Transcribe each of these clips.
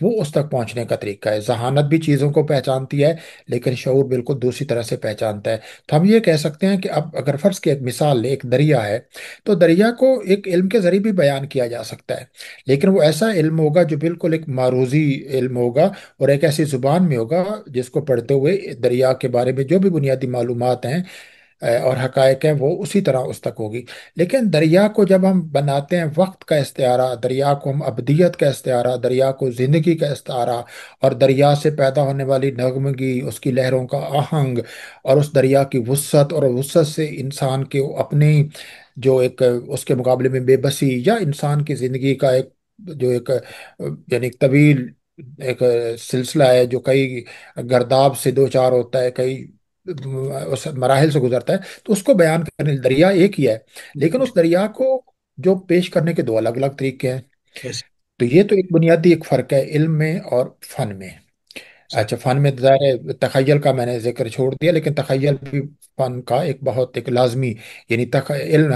وہ اس تک پہنچنے کا طریقہ ہے۔ ذہانت بھی چیزوں کو پہچانتی ہے، لیکن شعور بالکل دوسری طرح سے پہچانتا ہے۔ تو ہم یہ کہہ سکتے ہیں کہ اب اگر فرض کی ایک مثال لیں، ایک دریا ہے، تو دریا کو ایک علم کے ذریعے بھی بیان کیا جا سکتا ہے، لیکن وہ ایسا علم ہوگا جو بالکل ایک معروضی علم ہوگا، اور ایک ایسی زبان میں ہوگا جس کو پڑھتے ہوئے دریا کے بارے میں جو بھی بنیادی معلومات ہیں اور حقائق ہیں وہ اسی طرح اس تک ہوگی۔ لیکن دریا کو جب ہم بناتے ہیں وقت کا استعارہ، دریا کو ہم ابدیت کا استعارہ، دریا کو زندگی کا استعارہ، اور دریا سے پیدا ہونے والی نغمگی، اس کی لہروں کا آہنگ، اور اس دریا کی وسعت، اور وسعت سے انسان کے اپنی جو ایک اس کے مقابلے میں بے بسی، یا انسان کی زندگی کا ایک جو ایک یعنی ایک طویل ایک سلسلہ ہے جو کئی گرداب سے دو چار ہوتا ہے، کئی اس مراحل سے گزرتا ہے، تو اس کو بیان کرنے دریا ایک ہی ہے، لیکن اس دریا کو جو پیش کرنے کے دو الگ الگ طریقے ہیں۔ کیسے؟ تو یہ تو ایک بنیادی ایک فرق ہے علم میں اور فن میں۔ صحیح۔ اچھا، فن میں ظاہر ہے تخیل کا میں نے ذکر چھوڑ دیا، لیکن تخیل بھی فن کا ایک بہت ایک لازمی، یعنی علم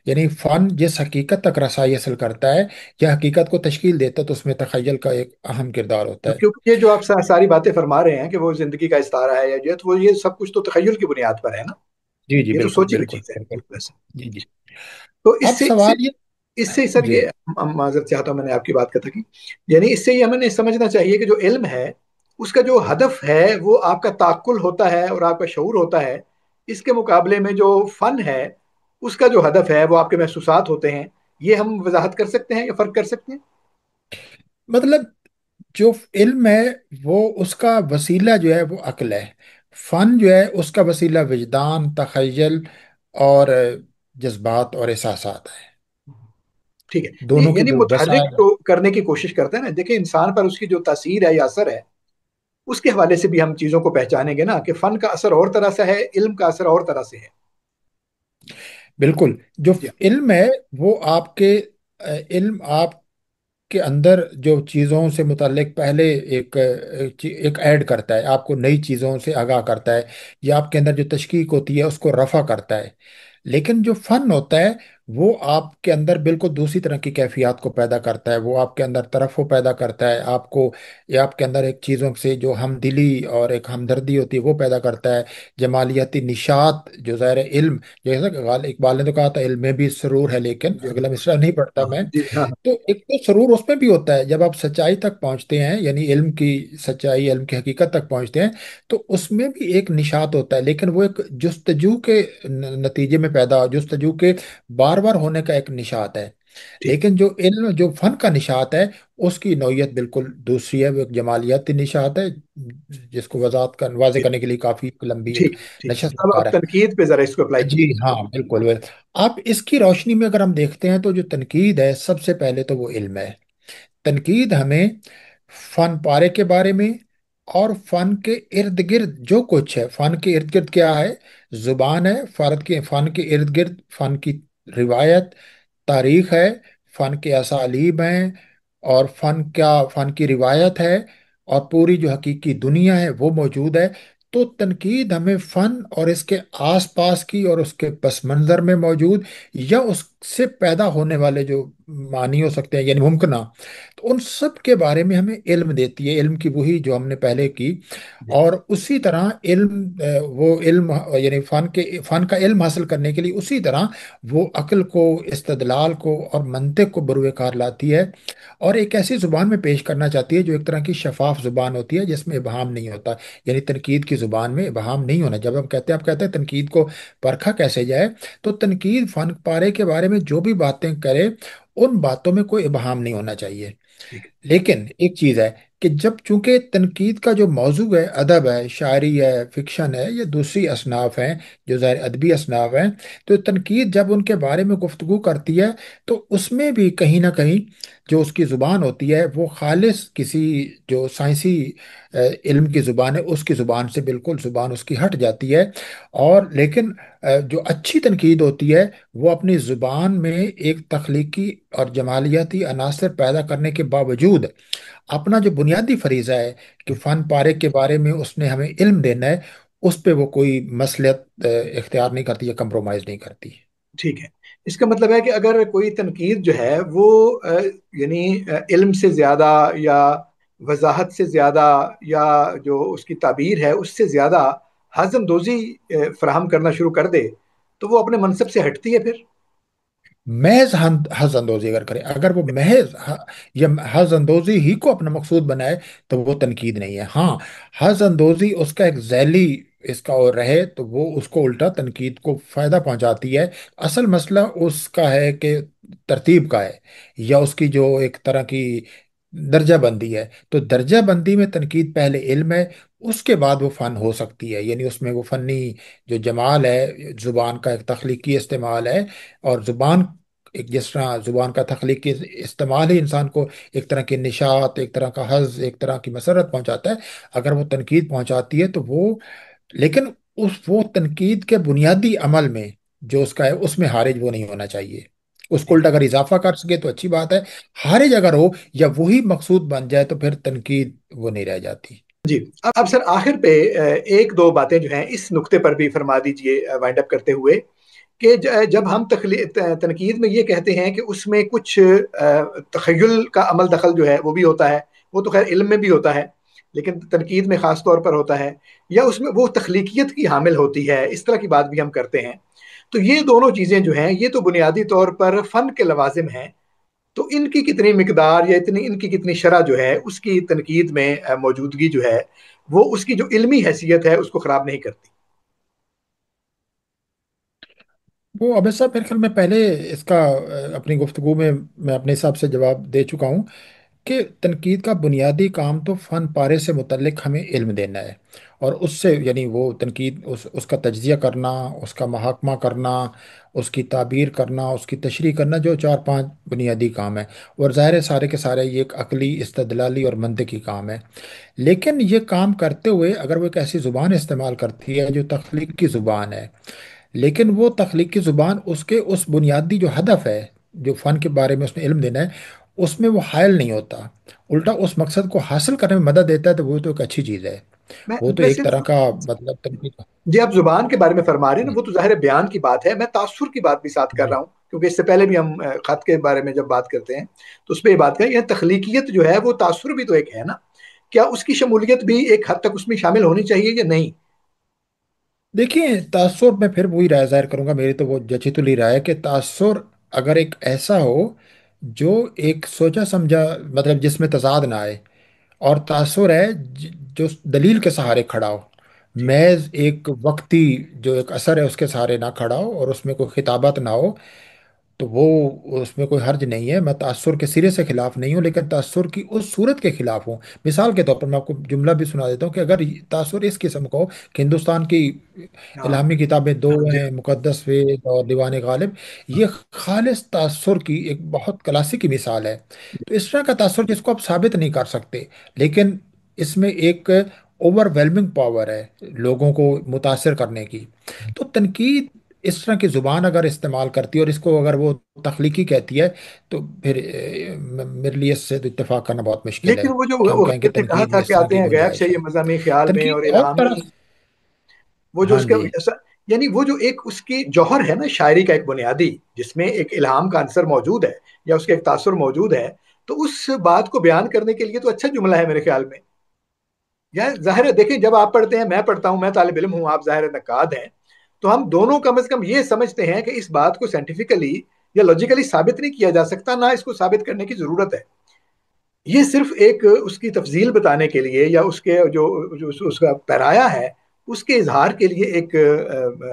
یعنی فن جس حقیقت تک رسائی حاصل کرتا ہے یا حقیقت کو تشکیل دیتا ہے، تو اس میں تخیل کا ایک اہم کردار ہوتا ہے۔ کیونکہ یہ جو آپ ساری باتیں فرما رہے ہیں کہ وہ زندگی کا استعارہ ہے یا یہ، تو وہ یہ سب کچھ تو تخیل کی بنیاد پر ہے نا، جی جی، یہ تو بالکل سوچی ہوئی بالکل چیز ہے بالکل۔ بالکل ایسا۔ جی جی۔ تو اب سوال یہ، اس سے سر جی، یہ معذرت چاہتا ہوں، میں نے آپ کی بات کہا کی، یعنی اس سے یہ ہمیں سمجھنا چاہیے کہ جو علم ہے اس کا جو ہدف ہے وہ آپ کا تعقل ہوتا ہے اور آپ کا شعور ہوتا ہے، اس کے مقابلے میں جو فن ہے اس کا جو ہدف ہے وہ آپ کے محسوسات ہوتے ہیں۔ یہ ہم وضاحت کر سکتے ہیں یا فرق کر سکتے ہیں؟ مطلب جو علم ہے وہ اس کا وسیلہ جو ہے وہ عقل ہے، فن جو ہے اس کا وسیلہ وجدان، تخیل اور جذبات اور احساسات ہیں، ٹھیک ہے، دونوں کے یعنی جو متحرک وسائل ہیں۔ جو کرنے کی کوشش کرتے ہیں نا، دیکھیں انسان پر اس کی جو تاثیر ہے یا اثر ہے، اس کے حوالے سے بھی ہم چیزوں کو پہچانیں گے نا کہ فن کا اثر اور طرح سے ہے، علم کا اثر اور طرح سے ہے۔ بالکل، جو جی علم ہے وہ آپ کے علم آپ کے اندر جو چیزوں سے متعلق پہلے ایک ایڈ کرتا ہے، آپ کو نئی چیزوں سے آگاہ کرتا ہے، یا آپ کے اندر جو تشکیک ہوتی ہے اس کو رفع کرتا ہے۔ لیکن جو فن ہوتا ہے وہ آپ کے اندر بالکل دوسری طرح کی کیفیات کو پیدا کرتا ہے، وہ آپ کے اندر طرف کو پیدا کرتا ہے، آپ کو یا آپ کے اندر ایک چیزوں سے جو ہمدلی اور ایک ہمدردی ہوتی ہے وہ پیدا کرتا ہے، جمالیاتی نشاط جو ظاہر ہے علم، جیسا کہ اقبال نے تو کہا تھا علم میں بھی سرور ہے، لیکن جی اگلا مصرع نہیں پڑھتا ہاں میں۔ جی ہاں تو ایک تو سرور اس میں بھی ہوتا ہے جب آپ سچائی تک پہنچتے ہیں، یعنی علم کی سچائی، علم کی حقیقت تک پہنچتے ہیں، تو اس میں بھی ایک نشاط ہوتا ہے، لیکن وہ ایک جستجو کے نتیجے میں پیدا، جستجو کے بار بار ہونے کا ایک نشاط ہے۔ ٹھیک لیکن جو علم جو فن کا نشاط ہے اس کی نوعیت بالکل دوسری ہے، وہ ایک جمالیاتی نشاط ہے، جس کو واضح ٹھیک کرنے کے لیے کافی لمبی ایک ٹھیک ٹھیک نشست اب درکار ہے۔ تنقید پہ ذرا اس کو اپلائی جی کیجیے۔ ہاں، بالکل بالکل۔ اب اس کی روشنی میں اگر ہم دیکھتے ہیں تو جو تنقید ہے سب سے پہلے تو وہ علم ہے۔ تنقید ہمیں فن پارے کے بارے میں اور فن کے ارد گرد جو کچھ ہے، فن کے ارد گرد کیا ہے، زبان ہے، فرد کے فن کے ارد گرد فن کی روایت، تاریخ ہے، فن کے اسالیب ہیں، اور فن کی روایت ہے، اور پوری جو حقیقی دنیا ہے وہ موجود ہے۔ تو تنقید ہمیں فن اور اس کے آس پاس کی اور اس کے پس منظر میں موجود، یا اس سے پیدا ہونے والے جو معنی ہو سکتے ہیں یعنی ممکنہ، تو ان سب کے بارے میں ہمیں علم دیتی ہے، علم کی وہی جو ہم نے پہلے کی۔ جی اور اسی طرح علم وہ علم یعنی فن کا علم حاصل کرنے کے لیے اسی طرح وہ عقل کو، استدلال کو اور منطق کو بروئے کار لاتی ہے، اور ایک ایسی زبان میں پیش کرنا چاہتی ہے جو ایک طرح کی شفاف زبان ہوتی ہے جس میں ابہام نہیں ہوتا، یعنی تنقید کی زبان میں ابہام نہیں ہونا۔ جب ہم کہتے ہیں، آپ کہتے ہیں تنقید کو پرکھا کیسے جائے، تو تنقید فن پارے کے بارے میں جو بھی باتیں کرے ان باتوں میں کوئی ابہام نہیں ہونا چاہیے۔ ٹھیک ہے لیکن ایک چیز ہے کہ جب چونکہ تنقید کا جو موضوع ہے ادب ہے، شاعری ہے، فکشن ہے، یا دوسری اصناف ہیں جو ظاہر ادبی اصناف ہیں، تو تنقید جب ان کے بارے میں گفتگو کرتی ہے تو اس میں بھی کہیں نہ کہیں جو اس کی زبان ہوتی ہے وہ خالص کسی جو سائنسی علم کی زبان ہے اس کی زبان سے بالکل زبان اس کی ہٹ جاتی ہے۔ اور لیکن جو اچھی تنقید ہوتی ہے وہ اپنی زبان میں ایک تخلیقی اور جمالیاتی عناصر پیدا کرنے کے باوجود اپنا جو بنیادی فریضہ ہے کہ فن پارے کے بارے میں اس نے ہمیں علم دینا ہے، اس پہ وہ کوئی مصلحت اختیار نہیں کرتی یا کمپرومائز نہیں کرتی۔ ٹھیک ہے، اس کا مطلب ہے کہ اگر کوئی تنقید جو ہے وہ یعنی علم سے زیادہ یا وضاحت سے زیادہ یا جو اس کی تعبیر ہے اس سے زیادہ حزم دوزی فراہم کرنا شروع کر دے تو وہ اپنے منصب سے ہٹتی ہے پھر. محض حظ اندوزی اگر کرے، اگر وہ محض یا حظ اندوزی ہی کو اپنا مقصود بنائے تو وہ تنقید نہیں ہے. ہاں، حظ اندوزی اس کا ایک ذیلی اس کا اور رہے تو وہ اس کو الٹا تنقید کو فائدہ پہنچاتی ہے. اصل مسئلہ اس کا ہے کہ ترتیب کا ہے، یا اس کی جو ایک طرح کی درجہ بندی ہے. تو درجہ بندی میں تنقید پہلے علم ہے، اس کے بعد وہ فن ہو سکتی ہے. یعنی اس میں وہ فنی جو جمال ہے، زبان کا ایک تخلیقی استعمال ہے. اور زبان ایک جس طرح زبان کا تخلیقی استعمال ہی انسان کو ایک طرح کی نشاط، ایک طرح کا حظ، ایک طرح کی مسرت پہنچاتا ہے. اگر وہ تنقید پہنچاتی ہے تو وہ، لیکن وہ تنقید کے بنیادی عمل میں جو اس کا ہے اس میں حارج وہ نہیں ہونا چاہیے. اس کو جی الٹا اگر اضافہ کر سکے تو اچھی بات ہے. حارج اگر ہو یا وہی مقصود بن جائے تو پھر تنقید وہ نہیں رہ جاتی. جی. اب سر آخر پہ ایک دو باتیں جو ہیں اس نقطے پر بھی فرما دیجئے وائنڈ اپ کرتے ہوئے کہ جب ہم تنقید میں یہ کہتے ہیں کہ اس میں کچھ تخیل کا عمل دخل جو ہے وہ بھی ہوتا ہے. وہ تو خیر علم میں بھی ہوتا ہے لیکن تنقید میں خاص طور پر ہوتا ہے. یا اس میں وہ تخلیقیت کی حامل ہوتی ہے، اس طرح کی بات بھی ہم کرتے ہیں. تو یہ دونوں چیزیں جو ہیں یہ تو بنیادی طور پر فن کے لوازم ہیں. تو ان کی کتنی مقدار یا ان کی کتنی شرح جو ہے اس کی تنقید میں موجودگی جو ہے وہ اس کی جو علمی حیثیت ہے اس کو خراب نہیں کرتی. وہ ابے صاحب میرے خیال میں پہلے اس کا اپنی گفتگو میں اپنے حساب سے جواب دے چکا ہوں کہ تنقید کا بنیادی کام تو فن پارے سے متعلق ہمیں علم دینا ہے. اور اس سے یعنی وہ تنقید اس کا تجزیہ کرنا، اس کا محاکمہ کرنا، اس کی تعبیر کرنا، اس کی تشریح کرنا، جو چار پانچ بنیادی کام ہیں. اور ظاہر ہے سارے کے سارے یہ ایک عقلی، استدلالی اور منطقی کام ہے. لیکن یہ کام کرتے ہوئے اگر وہ ایک ایسی زبان استعمال کرتی ہے جو تخلیق کی زبان ہے، لیکن وہ تخلیقی زبان اس کے اس بنیادی جو ہدف ہے، جو فن کے بارے میں اس نے علم دینا ہے، اس میں وہ حائل نہیں ہوتا، الٹا اس مقصد کو حاصل کرنے میں مدد دیتا ہے، تو وہ تو ایک اچھی چیز ہے. وہ تو میں ایک طرح صرف کا مطلب تنقید. جی آپ زبان کے بارے میں فرما رہے ہیں نا جی وہ تو ظاہر ہے بیان کی بات ہے. میں تاثر کی بات بھی ساتھ کر جی رہا ہوں کیونکہ اس سے پہلے بھی ہم خط کے بارے میں جب بات کرتے ہیں تو اس پہ یہ بات کریں. یہ تخلیقیت جو ہے وہ تاثر بھی تو ایک ہے نا. کیا اس کی شمولیت بھی ایک حد تک اس میں شامل ہونی چاہیے یا نہیں؟ دیکھیے، تاثر میں پھر وہی رائے ظاہر کروں گا. میری تو وہ جچی تلی رائے ہے کہ تاثر اگر ایک ایسا ہو جو ایک سوچا سمجھا، مطلب جس میں تضاد نہ آئے، اور تاثر ہے جو دلیل کے سہارے کھڑا ہو، جی محض ایک وقتی جو ایک اثر ہے اس کے سہارے نہ کھڑا ہو، اور اس میں کوئی خطابت نہ ہو، تو وہ اس میں کوئی حرج نہیں ہے. میں تاثر کے سرے سے خلاف نہیں ہوں، لیکن تاثر کی اس صورت کے خلاف ہوں. مثال کے طور پر میں آپ کو جملہ بھی سنا دیتا ہوں کہ اگر تاثر اس قسم کا ہو کہ ہندوستان کی ہاں الہامی کتابیں دو جی ہیں، مقدس وید اور دیوان غالب، یہ خالص تاثر کی ایک بہت کلاسیکی مثال ہے. تو اس طرح کا تاثر جس کو آپ ثابت نہیں کر سکتے، لیکن اس میں ایک اوور ویلمنگ پاور ہے لوگوں کو متاثر کرنے کی. تو تنقید اس طرح کی زبان اگر استعمال کرتی ہے اور اس کو اگر وہ تخلیقی کہتی ہے، تو پھر میرے لیے اس سے تو اتفاق کرنا بہت مشکل لیکن ہے وہ جو کہ ہم کہیں کہ غالب نے کہا تنقید تھا میں کہ اس طرح آتے کی ہیں غیب سے گنجائش یہ ہے. مضامین خیال میں اور تنقید اور الہامی. طرح. وہ جو ہاں اس کا جی. یعنی وہ جو ایک اس کی جوہر ہے نا شاعری کا ایک بنیادی جس میں ایک الہام کا عنصر موجود ہے یا اس کا ایک تاثر موجود ہے. تو اس بات کو بیان کرنے کے لیے تو اچھا جملہ ہے میرے خیال میں. یا ظاہر ہے دیکھیں جب آپ پڑھتے ہیں میں پڑھتا ہوں، میں طالب علم ہوں آپ ظاہر نقاد ہیں. تو ہم دونوں کم از کم یہ سمجھتے ہیں کہ اس بات کو سائنٹیفکلی یا لاجیکلی ثابت نہیں کیا جا سکتا، نہ اس کو ثابت کرنے کی ضرورت ہے. یہ صرف ایک اس کی تفضیل بتانے کے لیے یا اس کے جو اس کا پیرایا ہے اس کے اظہار کے لیے ایک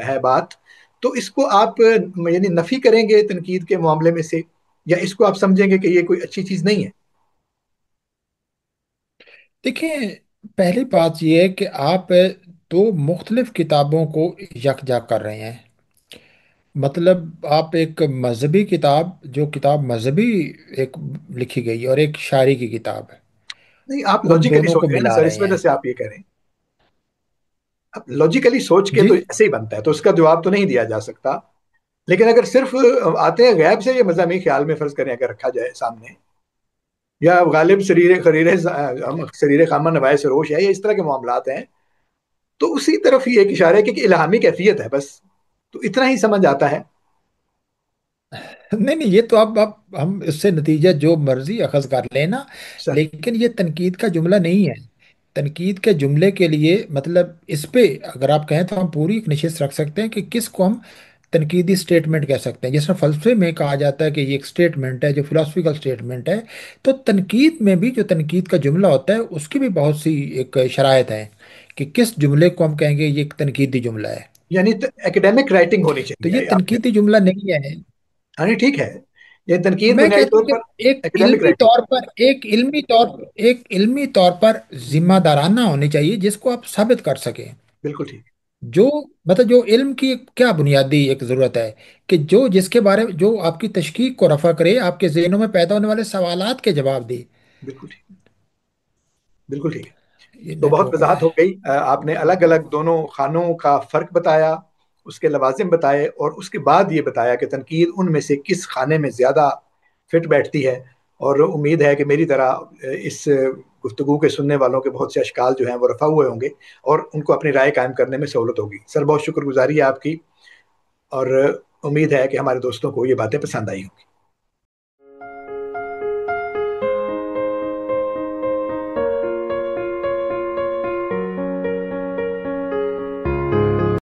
ہے بات. تو اس کو آپ یعنی نفی کریں گے تنقید کے معاملے میں سے یا اس کو آپ سمجھیں گے کہ یہ کوئی اچھی چیز نہیں ہے؟ دیکھیں، پہلی بات یہ ہے کہ آپ دو مختلف کتابوں کو یکجا کر رہے ہیں. مطلب آپ ایک مذہبی کتاب، جو کتاب مذہبی ایک لکھی گئی ہے، اور ایک شاعری کی کتاب ہے، نہیں آپ ان لاجیکلی دونوں سوچ کو رہے ہیں نا ملا سر، اس رہے وجہ ہیں. سے آپ یہ کہہ رہے ہیں. اب لاجیکلی سوچ کے جی. تو ایسے ہی بنتا ہے تو اس کا جواب تو نہیں دیا جا سکتا. لیکن اگر صرف آتے ہیں غیب سے یہ مضامین خیال میں فرض کریں اگر رکھا جائے سامنے یا غالب شریر خامہ نوائے سروش ہے یا اس طرح کے معاملات ہیں تو اسی طرف ہی ایک اشارہ ہے کہ الہامی کیفیت ہے بس. تو اتنا ہی سمجھ آتا ہے. نہیں نہیں، یہ تو اب ہم اس سے نتیجہ جو مرضی اخذ کر لینا، سر لیکن یہ تنقید کا جملہ نہیں ہے۔ تنقید کے جملے کے لیے مطلب اس پہ اگر آپ کہیں تو ہم پوری ایک نشست رکھ سکتے ہیں کہ کس کو ہم تنقیدی سٹیٹمنٹ کہہ سکتے ہیں، جس میں فلسفے میں کہا جاتا ہے کہ یہ ایک سٹیٹمنٹ ہے جو فلاسفیکل سٹیٹمنٹ ہے، تو تنقید میں بھی جو تنقید کا جملہ ہوتا ہے اس کی بھی بہت سی ایک شرائط ہیں کہ کس جملے کو ہم کہیں گے یہ ایک تنقیدی جملہ ہے۔ یعنی اکیڈیمک رائٹنگ ہونی تو یہ چاہیے آپ کہہ تنقیدی جملہ نہیں ہے۔ ہاں نہیں ٹھیک ہے، یہ تنقید میں بنیادی کہتا ہوں طور کہ پر ایک اکیڈیمک علمی رائٹنگ۔ طور پر ایک علمی طور پر ذمہ دارانہ ہونی چاہیے جس کو آپ ثابت کر سکیں۔ بالکل ٹھیک۔ جو مطلب جو علم کی کیا بنیادی ایک ضرورت ہے کہ جو جس کے بارے میں جو آپ کی تشکیک کو رفع کرے، آپ کے ذہنوں میں پیدا ہونے والے سوالات کے جواب دے۔ بالکل ٹھیک، بالکل ٹھیک ہے۔ یہ تو نیٹ بہت ہو گیا وضاحت ہے۔ ہو گئی، آپ نے الگ الگ دونوں خانوں کا فرق بتایا، اس کے لوازم بتائے، اور اس کے بعد یہ بتایا کہ تنقید ان میں سے کس خانے میں زیادہ فٹ بیٹھتی ہے۔ اور امید ہے کہ میری طرح اس گفتگو کے سننے والوں کے بہت سے اشکال جو ہیں وہ رفع ہوئے ہوں گے، اور ان کو اپنی رائے قائم کرنے میں سہولت ہوگی۔ سر بہت شکر گزاری ہے آپ کی، اور امید ہے کہ ہمارے دوستوں کو یہ باتیں پسند آئی ہوں گی۔